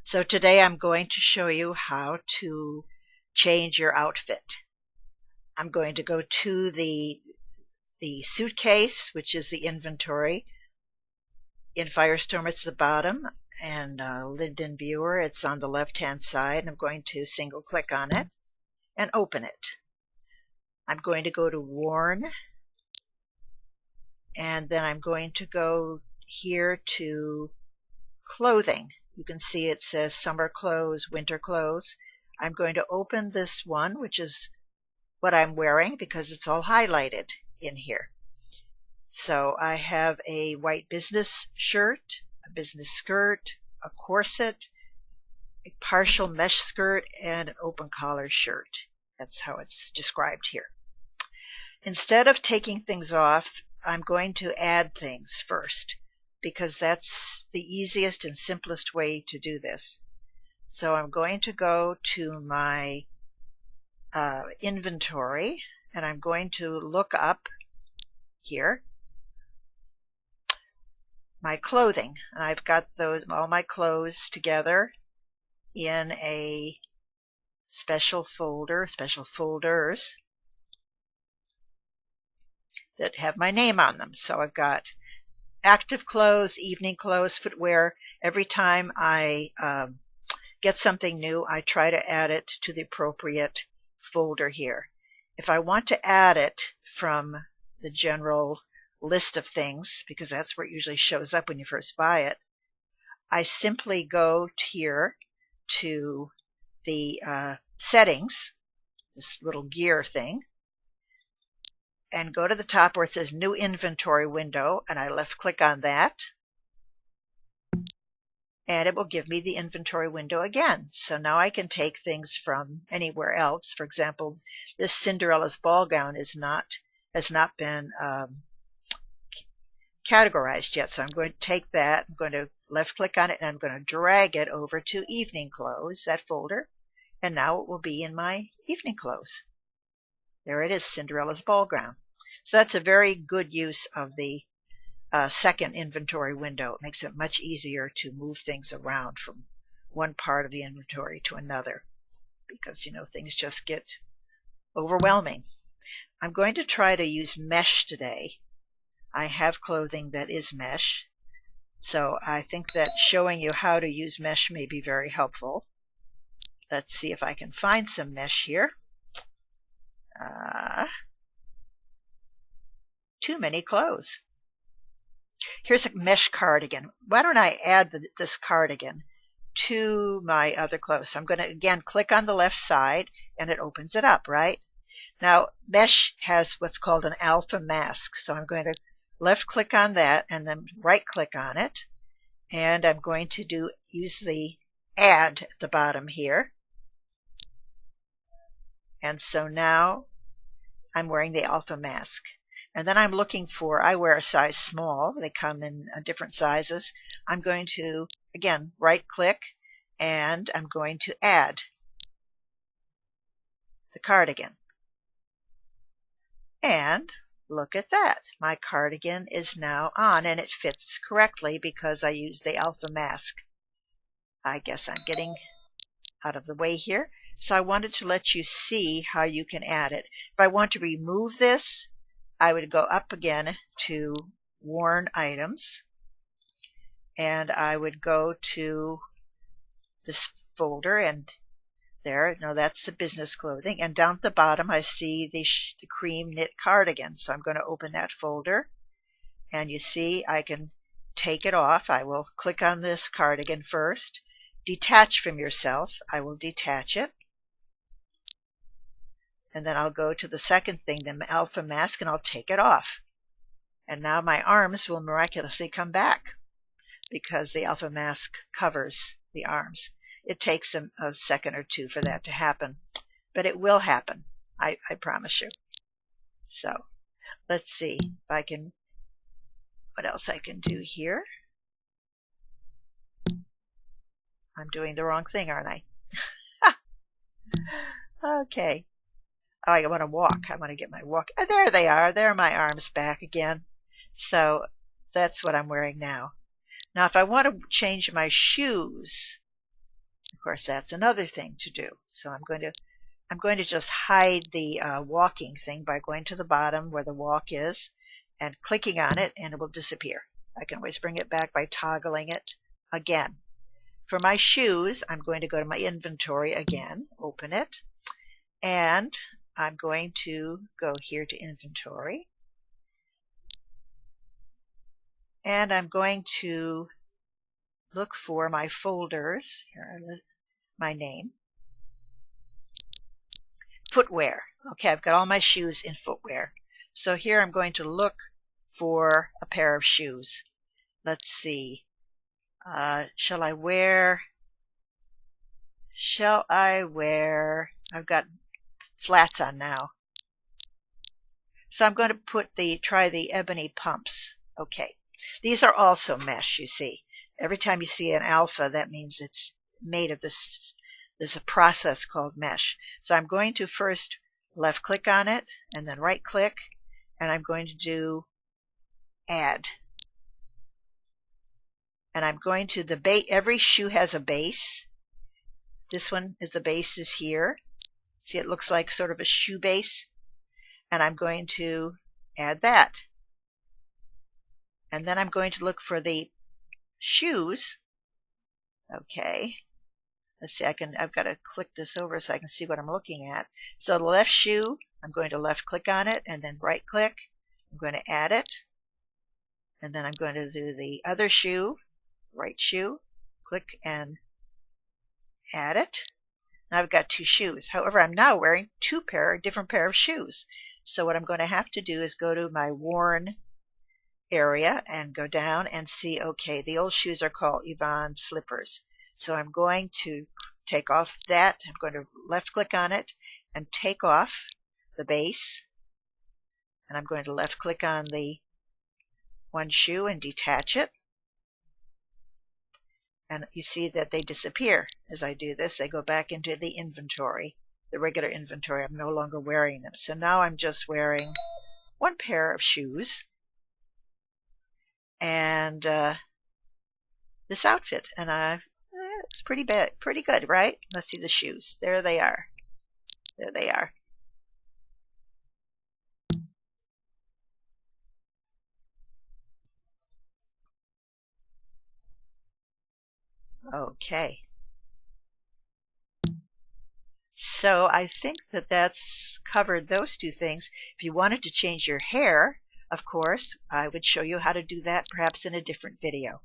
So today I'm going to show you how to change your outfit. I'm going to go to the suitcase, which is the inventory. In Firestorm it's the bottom, and Linden Viewer it's on the left hand side. I'm going to single click on it and open it. I'm going to go to Worn, and then I'm going to go here to Clothing. You can see it says summer clothes, winter clothes. I'm going to open this one, which is what I'm wearing because it's all highlighted in here. So I have a white business shirt, a business skirt, a corset, a partial mesh skirt, and an open collar shirt. That's how it's described here. Instead of taking things off, I'm going to add things first, because that's the easiest and simplest way to do this. So I'm going to go to my inventory, and I'm going to look up here my clothing, and I've got all my clothes together in a special folder, special folders that have my name on them. So I've got active clothes, evening clothes, footwear. Every time I get something new, I try to add it to the appropriate folder here. If I want to add it from the general list of things, because that's where it usually shows up when you first buy it, I simply go here to the settings, this little gear thing, and go to the top where it says New Inventory Window, and I left click on that, and it will give me the inventory window again. So now I can take things from anywhere else. For example, this Cinderella's ball gown has not been categorized yet, so I'm going to take that, I'm going to left click on it, and I'm going to drag it over to evening clothes, that folder, and now it will be in my evening clothes. There it is, Cinderella's ball gown. So that's a very good use of the second inventory window. It makes it much easier to move things around from one part of the inventory to another, because things just get overwhelming. I'm going to try to use mesh today. I have clothing that is mesh, so I think that showing you how to use mesh may be very helpful. Let's see if I can find some mesh here. Too many clothes. Here's a mesh cardigan. Why don't I add this cardigan to my other clothes? So I'm going to again click on the left side, and it opens it up, right? Now mesh has what's called an alpha mask, so I'm going to left click on that and then right click on it, and I'm going to use the add at the bottom here. And so now I'm wearing the alpha mask. And then I'm looking for, I wear a size small. They come in different sizes. I'm going to, again, right click, and I'm going to add the cardigan. And look at that. My cardigan is now on, and it fits correctly because I used the alpha mask. I guess I'm getting out of the way here. So I wanted to let you see how you can add it. If I want to remove this, I would go up again to Worn Items, and I would go to this folder, and there, no, that's the business clothing, and down at the bottom I see the cream knit cardigan. So I'm going to open that folder, and you see I can take it off. I will click on this cardigan first. Detach from yourself. I will detach it. And then I'll go to the second thing, the alpha mask, and I'll take it off. And now my arms will miraculously come back because the alpha mask covers the arms. It takes a second or two for that to happen, but it will happen. I promise you. So let's see if I can, what else I can do here. I'm doing the wrong thing, aren't I? Okay. Oh, I want to walk. I want to get my walk. Oh, there they are. There are my arms back again. So that's what I'm wearing now. Now, if I want to change my shoes, course, that's another thing to do. So I'm going to just hide the walking thing by going to the bottom where the walk is and clicking on it, and it will disappear. I can always bring it back by toggling it again. For my shoes, I'm going to go to my inventory again, open it, and I'm going to go here to inventory, and I'm going to look for my folders. Here, my name. Footwear. Okay, I've got all my shoes in footwear. So here I'm going to look for a pair of shoes. Let's see. Shall I wear? I've got flats on now. So I'm going to try the ebony pumps. Okay. These are also mesh, you see. Every time you see an alpha, that means it's made of this. There's a process called mesh. So I'm going to first left click on it and then right click, and I'm going to do add. And I'm going to every shoe has a base. This one is the base is here. See, it looks like sort of a shoe base. And I'm going to add that. And then I'm going to look for the shoes. Okay. Let's see, I've got to click this over so I can see what I'm looking at. So the left shoe, I'm going to left click on it and then right click. I'm going to add it. And then I'm going to do the other shoe, right shoe, click and add it. Now I've got two shoes. However, I'm now wearing different pair of shoes. So what I'm going to have to do is go to my worn area and go down and see, okay, the old shoes are called Yvonne slippers. So I'm going to take off that. I'm going to left click on it and take off the base. And I'm going to left click on the one shoe and detach it. And you see that they disappear as I do this. They go back into the inventory, the regular inventory. I'm no longer wearing them. So now I'm just wearing one pair of shoes and this outfit. And it's pretty good, right? Let's see the shoes. There they are. There they are. Okay. So I think that's covered those two things. If you wanted to change your hair, of course, I would show you how to do that perhaps in a different video.